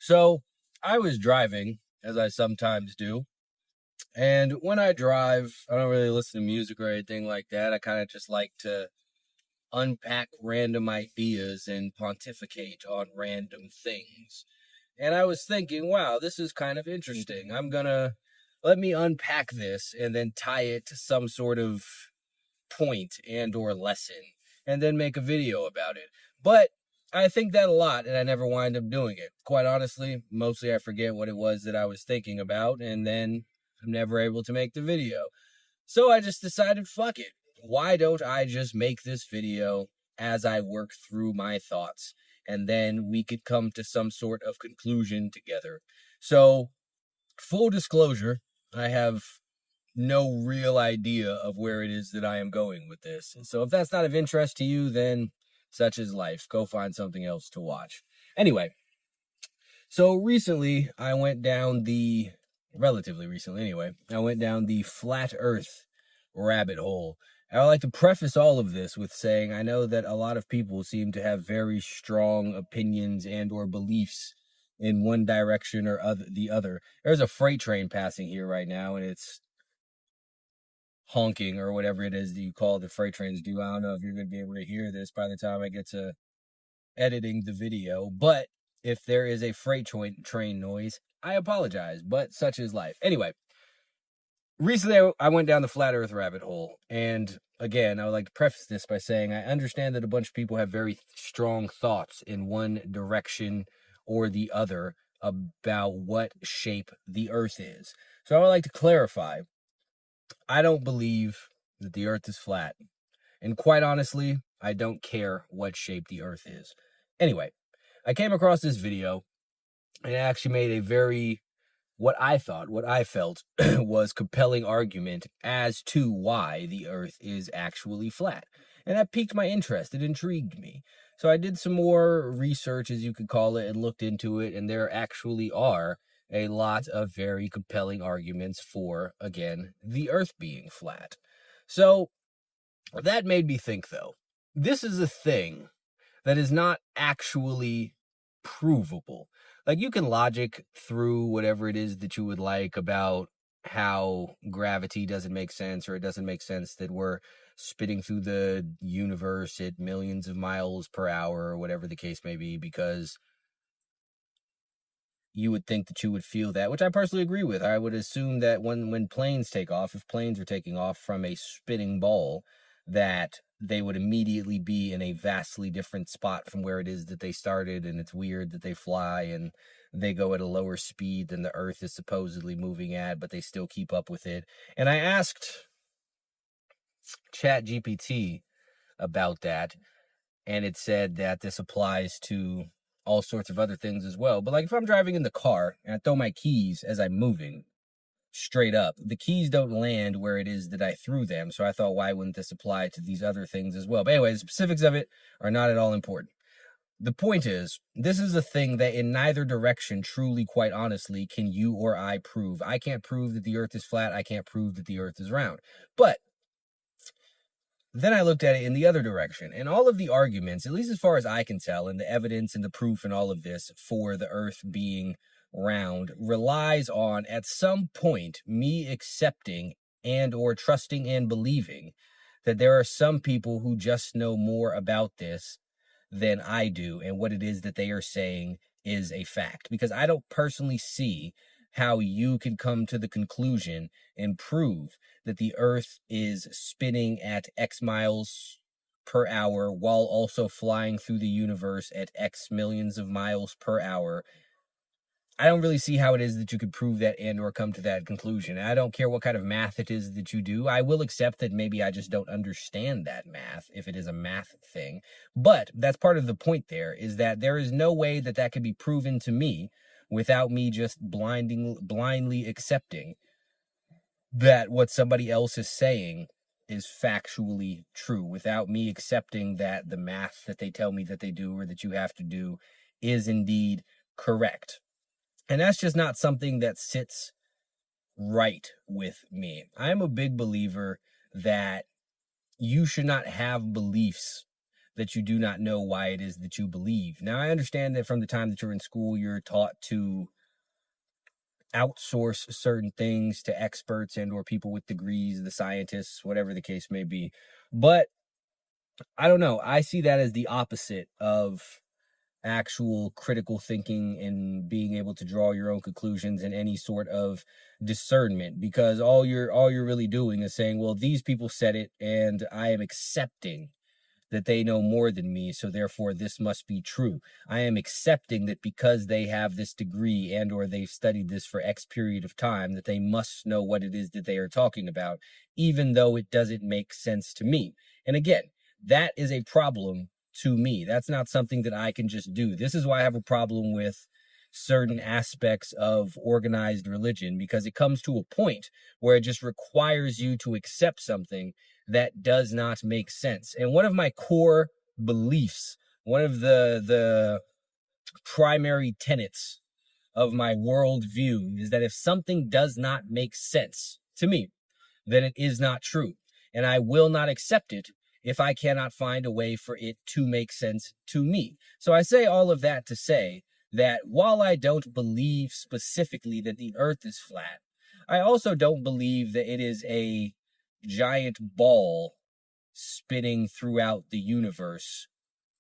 So I was driving, as I sometimes do. And when I drive, I don't really listen to music or anything like that. I kind of just like to unpack random ideas and pontificate on random things. And I was thinking, wow, this is kind of interesting. Let me unpack this and then tie it to some sort of point and or lesson and then make a video about it. But I think that a lot and I never wind up doing it. Quite honestly, mostly I forget what it was that I was thinking about and then I'm never able to make the video. So I just decided, fuck it. Why don't I just make this video as I work through my thoughts and then we could come to some sort of conclusion together. So, full disclosure, I have no real idea of where it is that I am going with this. So if that's not of interest to you, then such is life. Go find something else to watch. Anyway, so relatively recently anyway, I went down the flat earth rabbit hole. I would like to preface all of this with saying I know that a lot of people seem to have very strong opinions and or beliefs in one direction or the other. There's a freight train passing here right now, and it's honking or whatever it is that you call the freight trains do. I don't know if you're going to be able to hear this by the time I get to editing the video, but if there is a freight train noise, I apologize, but such is life. Anyway, recently I went down the flat earth rabbit hole, and again, I would like to preface this by saying I understand that a bunch of people have very strong thoughts in one direction or the other about what shape the earth is. So I would like to clarify, I don't believe that the earth is flat. And quite honestly, I don't care what shape the earth is. Anyway, I came across this video and it actually made a very, what I felt was compelling argument as to why the earth is actually flat. And that piqued my interest. It intrigued me. So I did some more research, as you could call it, and looked into it. And there actually are a lot of very compelling arguments for, again, the earth being flat. So that made me think, though, this is a thing that is not actually provable. Like, you can logic through whatever it is that you would like about how gravity doesn't make sense, or it doesn't make sense that we're spinning through the universe at millions of miles per hour, or whatever the case may be, because you would think that you would feel that, which I personally agree with. I would assume that when planes take off, if planes are taking off from a spinning ball, that they would immediately be in a vastly different spot from where it is that they started, and it's weird that they fly and they go at a lower speed than the Earth is supposedly moving at, but they still keep up with it. And I asked ChatGPT about that, and it said that this applies to all sorts of other things as well. But like, if I'm driving in the car and I throw my keys as I'm moving straight up, the keys don't land where it is that I threw them. So I thought, why wouldn't this apply to these other things as well? But anyway, the specifics of it are not at all important. The point is, this is a thing that in neither direction, truly, quite honestly, can you or I prove. I can't prove that the earth is flat. I can't prove that the earth is round. But then I looked at it in the other direction, and all of the arguments, at least as far as I can tell, and the evidence and the proof and all of this for the earth being round relies on, at some point, me accepting and or trusting and believing that there are some people who just know more about this than I do, and what it is that they are saying is a fact. Because I don't personally see how you can come to the conclusion and prove that the earth is spinning at X miles per hour while also flying through the universe at X millions of miles per hour. I don't really see how it is that you could prove that and or come to that conclusion. I don't care what kind of math it is that you do. I will accept that maybe I just don't understand that math, if it is a math thing. But that's part of the point there, is that there is no way that that could be proven to me without me just blindly accepting that what somebody else is saying is factually true, without me accepting that the math that they tell me that they do or that you have to do is indeed correct. And that's just not something that sits right with me. I'm a big believer that you should not have beliefs that you do not know why it is that you believe. Now, I understand that from the time that you're in school, you're taught to outsource certain things to experts and or people with degrees, the scientists, whatever the case may be. But I don't know. I see that as the opposite of actual critical thinking and being able to draw your own conclusions and any sort of discernment, because all you're really doing is saying, well, these people said it and I am accepting that they know more than me, so therefore this must be true. I am accepting that because they have this degree and or they've studied this for X period of time, that they must know what it is that they are talking about, even though it doesn't make sense to me. And again, that is a problem to me. That's not something that I can just do. This is why I have a problem with certain aspects of organized religion, because it comes to a point where it just requires you to accept something that does not make sense. And one of my core beliefs, one of the primary tenets of my worldview is that if something does not make sense to me, then it is not true. And I will not accept it if I cannot find a way for it to make sense to me. So I say all of that to say that while I don't believe specifically that the earth is flat, I also don't believe that it is a giant ball spinning throughout the universe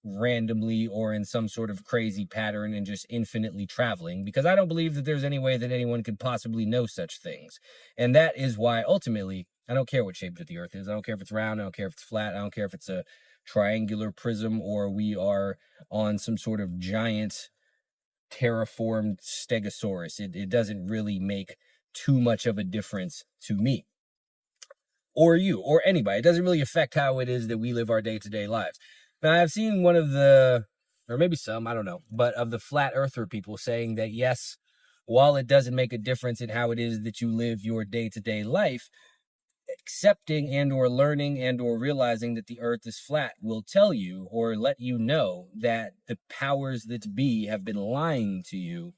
randomly or in some sort of crazy pattern and just infinitely traveling, because I don't believe that there's any way that anyone could possibly know such things. And that is why ultimately I don't care what shape that the earth is. I don't care if it's round, I don't care if it's flat, I don't care if it's a triangular prism or we are on some sort of giant terraformed stegosaurus. It doesn't really make too much of a difference to me or you or anybody. It doesn't really affect how it is that we live our day-to-day lives. Now, I've seen one of the, or maybe some, I don't know, but of the flat earther people saying that, yes, while it doesn't make a difference in how it is that you live your day-to-day life, accepting and or learning and or realizing that the earth is flat will tell you or let you know that the powers that be have been lying to you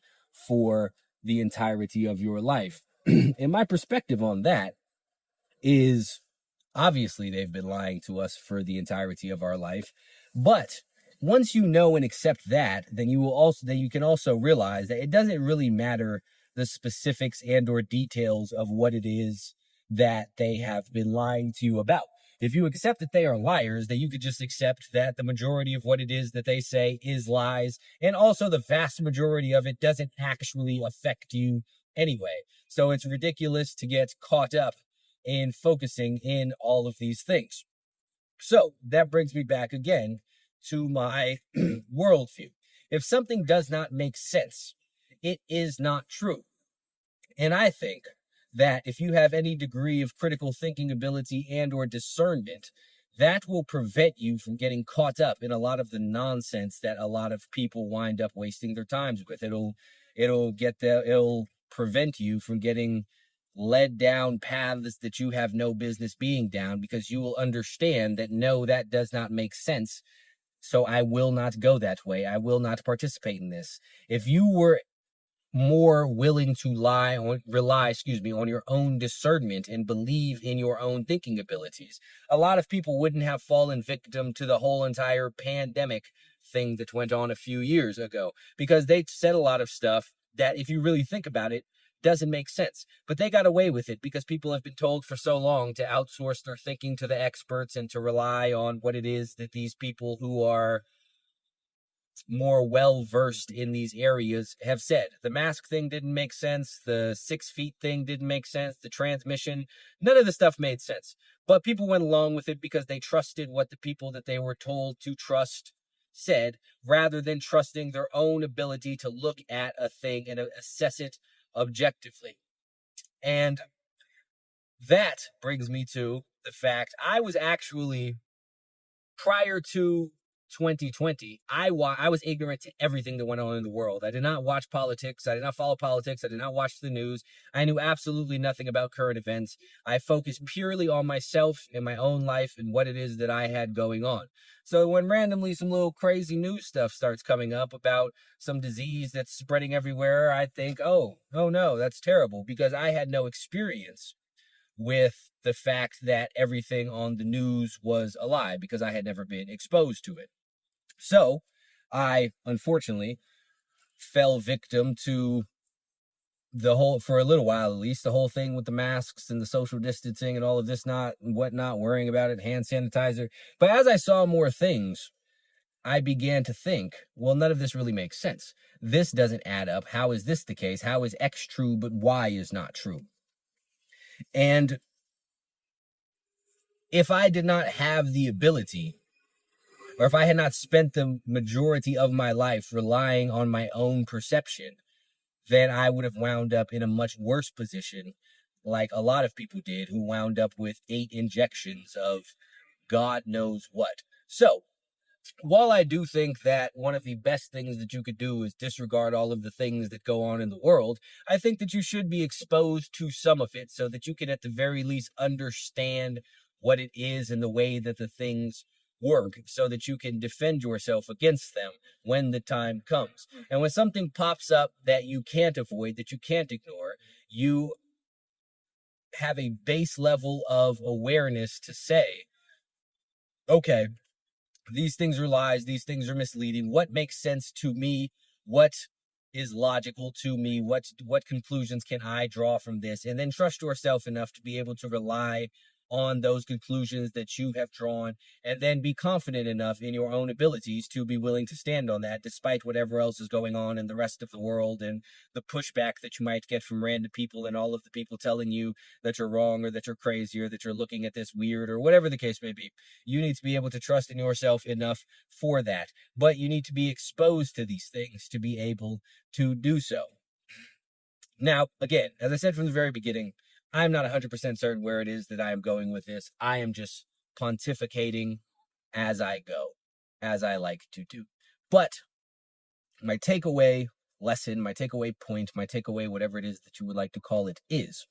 for the entirety of your life. And my perspective on that is obviously they've been lying to us for the entirety of our life. But once you know and accept that, then you can also realize that it doesn't really matter the specifics and or details of what it is that they have been lying to you about. If you accept that they are liars, then you could just accept that the majority of what it is that they say is lies, and also the vast majority of it doesn't actually affect you anyway. So it's ridiculous to get caught up in focusing in all of these things. So that brings me back again to my worldview. If something does not make sense, it is not true. And I think that if you have any degree of critical thinking ability and or discernment, that will prevent you from getting caught up in a lot of the nonsense that a lot of people wind up wasting their times with. It'll prevent you from getting led down paths that you have no business being down, because you will understand that no, that does not make sense. So I will not go that way. I will not participate in this. If you were more willing to rely on your own discernment and believe in your own thinking abilities, a lot of people wouldn't have fallen victim to the whole entire pandemic thing that went on a few years ago, because they said a lot of stuff that, if you really think about it, doesn't make sense. But they got away with it because people have been told for so long to outsource their thinking to the experts and to rely on what it is that these people who are more well-versed in these areas have said. The mask thing didn't make sense. The 6 feet thing didn't make sense. The transmission, none of the stuff made sense. But people went along with it because they trusted what the people that they were told to trust said, rather than trusting their own ability to look at a thing and assess it objectively. And that brings me to the fact I was actually, prior to 2020, I was ignorant to everything that went on in the world. I did not watch politics. I did not follow politics. I did not watch the news. I knew absolutely nothing about current events. I focused purely on myself and my own life and what it is that I had going on. So when randomly some little crazy news stuff starts coming up about some disease that's spreading everywhere, I think, oh no, that's terrible, because I had no experience with the fact that everything on the news was a lie because I had never been exposed to it. So I, unfortunately, fell victim to the whole, for a little while at least, the whole thing with the masks and the social distancing and all of this, not whatnot, worrying about it, hand sanitizer. But as I saw more things, I began to think, well, none of this really makes sense. This doesn't add up. How is this the case? How is X true, but Y is not true? And if I did not have the ability, or if I had not spent the majority of my life relying on my own perception, then I would have wound up in a much worse position, like a lot of people did who wound up with 8 injections of God knows what. So, while I do think that one of the best things that you could do is disregard all of the things that go on in the world, I think that you should be exposed to some of it so that you can at the very least understand what it is and the way that the things work so that you can defend yourself against them when the time comes. And when something pops up that you can't avoid, that you can't ignore, you have a base level of awareness to say, okay, these things are lies, these things are misleading. What makes sense to me? What is logical to me? What conclusions can I draw from this? And then trust yourself enough to be able to rely on those conclusions that you have drawn, and then be confident enough in your own abilities to be willing to stand on that despite whatever else is going on in the rest of the world and the pushback that you might get from random people and all of the people telling you that you're wrong or that you're crazy or that you're looking at this weird or whatever the case may be. You need to be able to trust in yourself enough for that, but you need to be exposed to these things to be able to do so. Now, again, as I said from the very beginning, I'm not 100% certain where it is that I am going with this. I am just pontificating as I go, as I like to do. But my takeaway lesson, my takeaway point, my takeaway, whatever it is that you would like to call it, is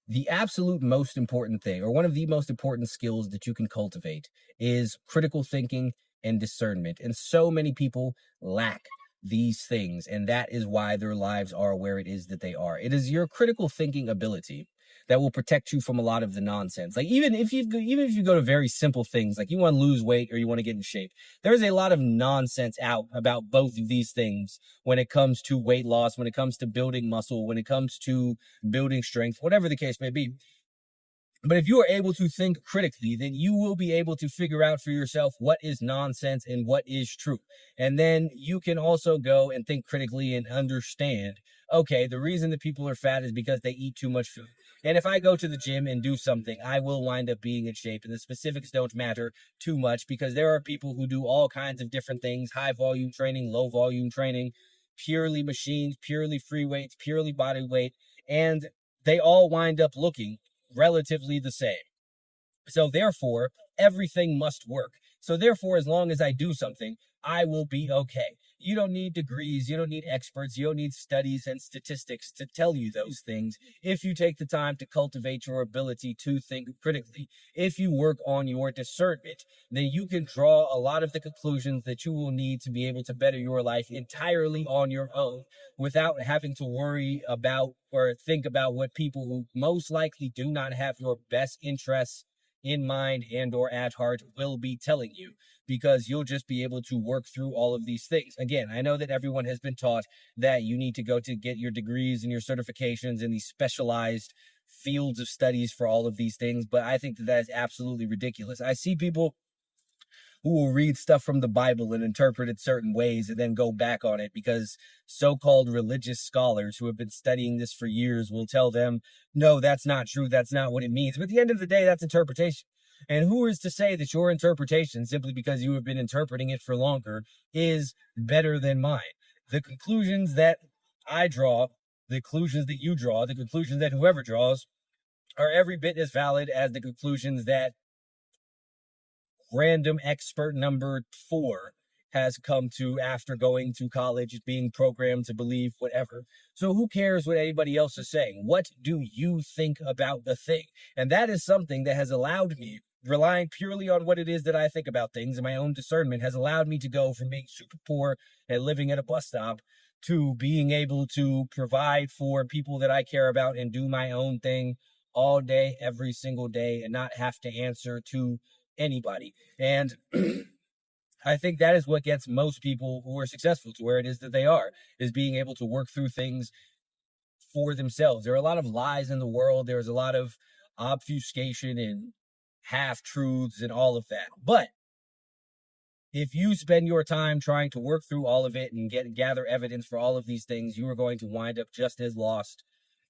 the absolute most important thing, or one of the most important skills that you can cultivate, is critical thinking and discernment. And so many people lack these things, and that is why their lives are where it is that they are. It is your critical thinking ability that will protect you from a lot of the nonsense. Like even if you go to very simple things, like you want to lose weight or you want to get in shape, there's a lot of nonsense out about both of these things when it comes to weight loss, when it comes to building muscle, when it comes to building strength, whatever the case may be. But if you are able to think critically, then you will be able to figure out for yourself what is nonsense and what is true. And then you can also go and think critically and understand, okay, the reason that people are fat is because they eat too much food. And if I go to the gym and do something, I will wind up being in shape. And the specifics don't matter too much because there are people who do all kinds of different things, high volume training, low volume training, purely machines, purely free weights, purely body weight. And they all wind up looking relatively the same. So therefore, everything must work. So therefore, as long as I do something, I will be okay. You don't need degrees, you don't need experts, you don't need studies and statistics to tell you those things. If you take the time to cultivate your ability to think critically, if you work on your discernment, then you can draw a lot of the conclusions that you will need to be able to better your life entirely on your own without having to worry about or think about what people who most likely do not have your best interests in mind and or at heart will be telling you, because you'll just be able to work through all of these things. Again, I know that everyone has been taught that you need to go to get your degrees and your certifications in these specialized fields of studies for all of these things, but I think that that is absolutely ridiculous. I see people who will read stuff from the Bible and interpret it certain ways and then go back on it because so-called religious scholars who have been studying this for years will tell them, no, that's not true. That's not what it means. But at the end of the day, that's interpretation. And who is to say that your interpretation, simply because you have been interpreting it for longer, is better than mine? The conclusions that I draw, the conclusions that you draw, the conclusions that whoever draws are every bit as valid as the conclusions that random expert number 4 has come to after going to college, being programmed to believe whatever. So who cares what anybody else is saying? What do you think about the thing? And that is something that has allowed me, relying purely on what it is that I think about things and my own discernment, has allowed me to go from being super poor and living at a bus stop to being able to provide for people that I care about and do my own thing all day, every single day, and not have to answer to anybody. And I think that is what gets most people who are successful to where it is that they are, is being able to work through things for themselves. There are a lot of lies in the world. There's a lot of obfuscation and half truths and all of that. But if you spend your time trying to work through all of it and gather evidence for all of these things, you are going to wind up just as lost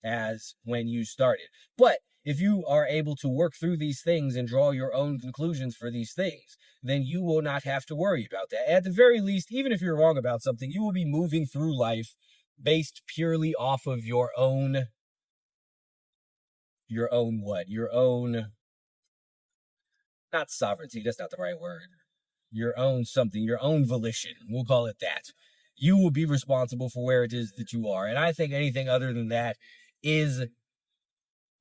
as when you started. But if you are able to work through these things and draw your own conclusions for these things, then you will not have to worry about that. At the very least, even if you're wrong about something, you will be moving through life based purely off of your own what? Your own, not sovereignty, that's not the right word. Your own something, your own volition. We'll call it that. You will be responsible for where it is that you are. And I think anything other than that is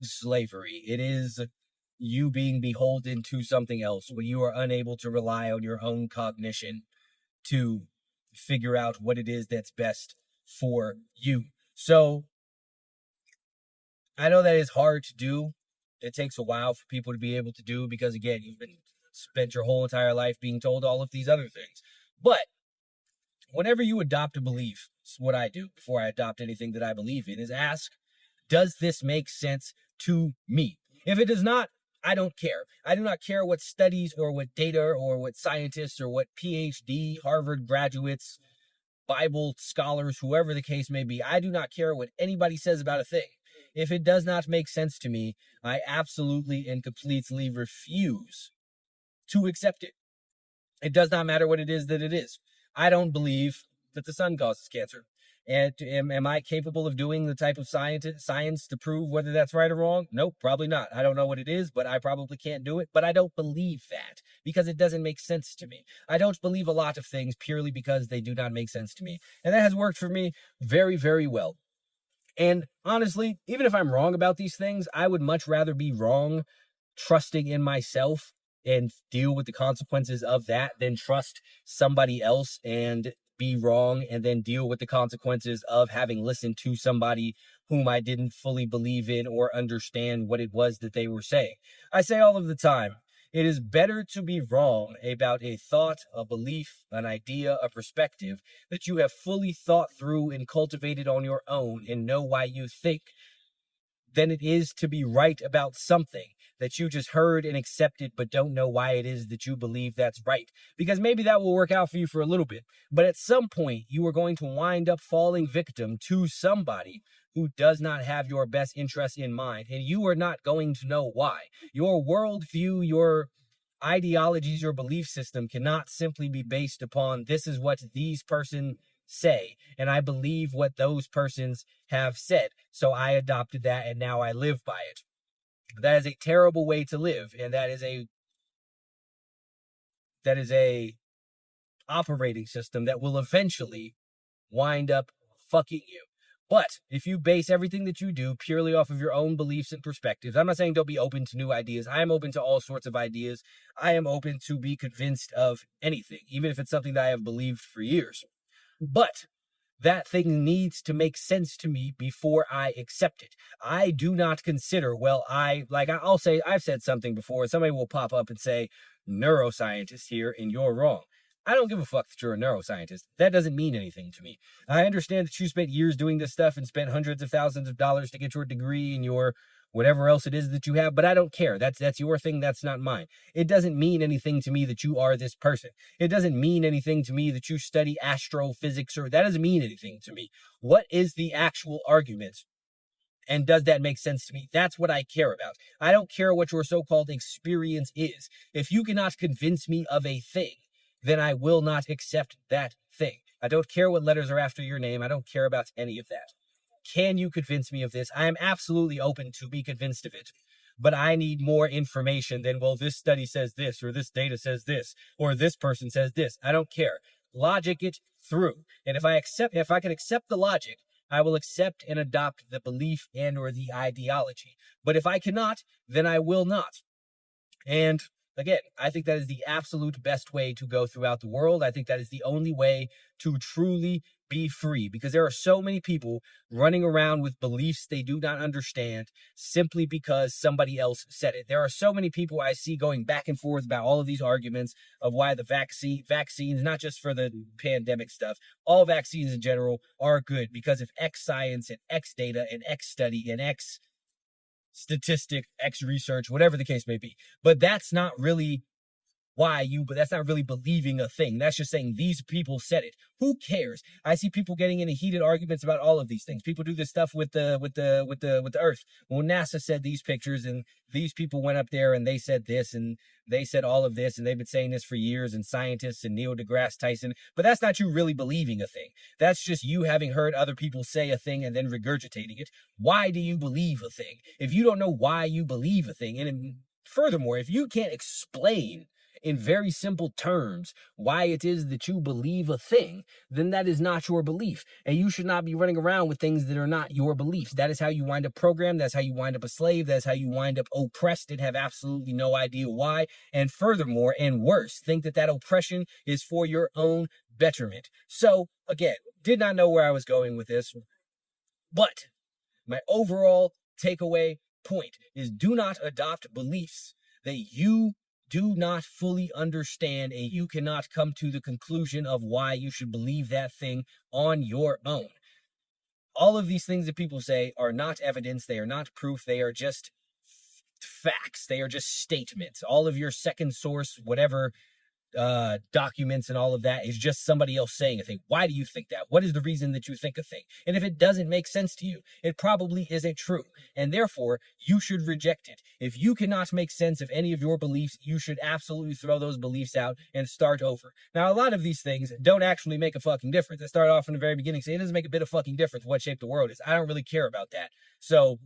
slavery. It is you being beholden to something else when you are unable to rely on your own cognition to figure out what it is that's best for you. So I know that is hard to do. It takes a while for people to be able to do because, again, you've been spent your whole entire life being told all of these other things. But whenever you adopt a belief, it's what I do before I adopt anything that I believe in, is ask, does this make sense to me? If it does not, I don't care. I do not care what studies or what data or what scientists or what PhD, Harvard graduates, Bible scholars, whoever the case may be. I do not care what anybody says about a thing. If it does not make sense to me, I absolutely and completely refuse to accept it. It does not matter what it is that it is. I don't believe that the sun causes cancer. And am I capable of doing the type of science to prove whether that's right or wrong? Nope, probably not. I don't know what it is, but I probably can't do it. But I don't believe that because it doesn't make sense to me. I don't believe a lot of things purely because they do not make sense to me. And that has worked for me very, very well. And honestly, even if I'm wrong about these things, I would much rather be wrong trusting in myself and deal with the consequences of that than trust somebody else and be wrong and then deal with the consequences of having listened to somebody whom I didn't fully believe in or understand what it was that they were saying. I say all of the time, it is better to be wrong about a thought, a belief, an idea, a perspective that you have fully thought through and cultivated on your own and know why you think than it is to be right about something that you just heard and accepted but don't know why it is that you believe that's right. Because maybe that will work out for you for a little bit, but at some point you are going to wind up falling victim to somebody who does not have your best interest in mind, and you are not going to know why. Your worldview, your ideologies, your belief system cannot simply be based upon this is what these person say, and I believe what those persons have said, so I adopted that and now I live by it. That is a terrible way to live, and that is a operating system that will eventually wind up fucking you. But if you base everything that you do purely off of your own beliefs and perspectives, I'm not saying don't be open to new ideas. I am open to all sorts of ideas. I am open to be convinced of anything, even if it's something that I have believed for years. But that thing needs to make sense to me before I accept it. I do not consider, I'll say, I've said something before, somebody will pop up and say, neuroscientist here, and you're wrong. I don't give a fuck that you're a neuroscientist. That doesn't mean anything to me. I understand that you spent years doing this stuff and spent hundreds of thousands of dollars to get your degree and your whatever else it is that you have, but I don't care. That's your thing. That's not mine. It doesn't mean anything to me that you are this person. It doesn't mean anything to me that you study astrophysics, or that doesn't mean anything to me. What is the actual argument? And does that make sense to me? That's what I care about. I don't care what your so-called experience is. If you cannot convince me of a thing, then I will not accept that thing. I don't care what letters are after your name. I don't care about any of that. Can you convince me of this? I am absolutely open to be convinced of it, but I need more information than, well, this study says this, or this data says this, or this person says this. I don't care. Logic it through. And if I can accept the logic, I will accept and adopt the belief and or the ideology. But if I cannot, then I will not. And again, I think that is the absolute best way to go throughout the world. I think that is the only way to truly be free, because there are so many people running around with beliefs they do not understand simply because somebody else said it. There are so many people I see going back and forth about all of these arguments of why the vaccines, not just for the pandemic stuff, all vaccines in general are good because of X science and X data and X study and X statistic, X research, whatever the case may be. But that's not really but that's not really believing a thing. That's just saying these people said it. Who cares? I see people getting into heated arguments about all of these things. People do this stuff with the Earth. Well, NASA said these pictures, and these people went up there and they said this, and they said all of this, and they've been saying this for years, and scientists and Neil deGrasse Tyson. But that's not you really believing a thing. That's just you having heard other people say a thing and then regurgitating it. Why do you believe a thing? If you don't know why you believe a thing, and furthermore, if you can't explain in very simple terms why it is that you believe a thing, then that is not your belief. And you should not be running around with things that are not your beliefs. That is how you wind up programmed. That's how you wind up a slave. That's how you wind up oppressed and have absolutely no idea why. And furthermore, and worse, think that that oppression is for your own betterment. So, again, did not know where I was going with this, but my overall takeaway point is do not adopt beliefs that you do not fully understand, and you cannot come to the conclusion of why you should believe that thing on your own. All of these things that people say are not evidence. They are not proof. They are just facts. They are just statements. All of your second source, whatever documents and all of that is just somebody else saying a thing. Why do you think that? What is the reason that you think a thing? And if it doesn't make sense to you, it probably isn't true. And therefore, you should reject it. If you cannot make sense of any of your beliefs, you should absolutely throw those beliefs out and start over. Now, a lot of these things don't actually make a fucking difference. I started off in the very beginning saying it doesn't make a bit of fucking difference what shape the world is. I don't really care about that. So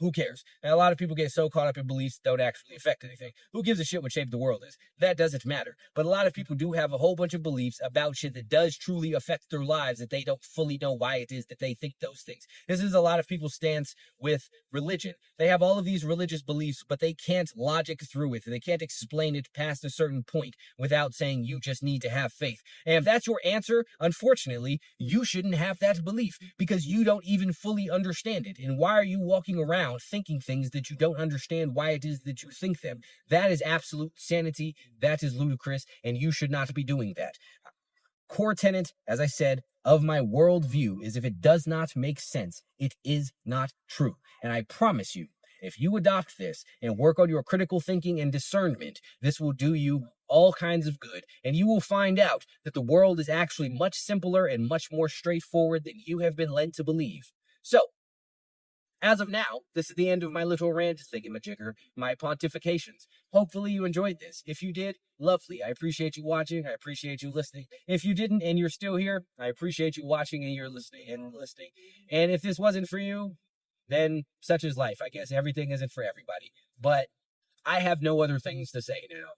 who cares? And a lot of people get so caught up in beliefs that don't actually affect anything. Who gives a shit what shape the world is? That doesn't matter. But a lot of people do have a whole bunch of beliefs about shit that does truly affect their lives that they don't fully know why it is that they think those things. This is a lot of people's stance with religion. They have all of these religious beliefs, but they can't logic through it. They can't explain it past a certain point without saying you just need to have faith. And if that's your answer, unfortunately, you shouldn't have that belief because you don't even fully understand it. And why are you walking around thinking things that you don't understand why it is that you think them? That is absolute sanity. That is ludicrous, and you should not be doing that. Core tenet, as I said, of my worldview is if it does not make sense, it is not true. And I promise you, if you adopt this and work on your critical thinking and discernment, this will do you all kinds of good. And you will find out that the world is actually much simpler and much more straightforward than you have been led to believe. So, as of now, this is the end of my little rant thingamajigger, my pontifications. Hopefully you enjoyed this. If you did, lovely. I appreciate you watching. I appreciate you listening. If you didn't and you're still here, I appreciate you watching and you're listening. And if this wasn't for you, then such is life, I guess. Everything isn't for everybody. But I have no other things to say now.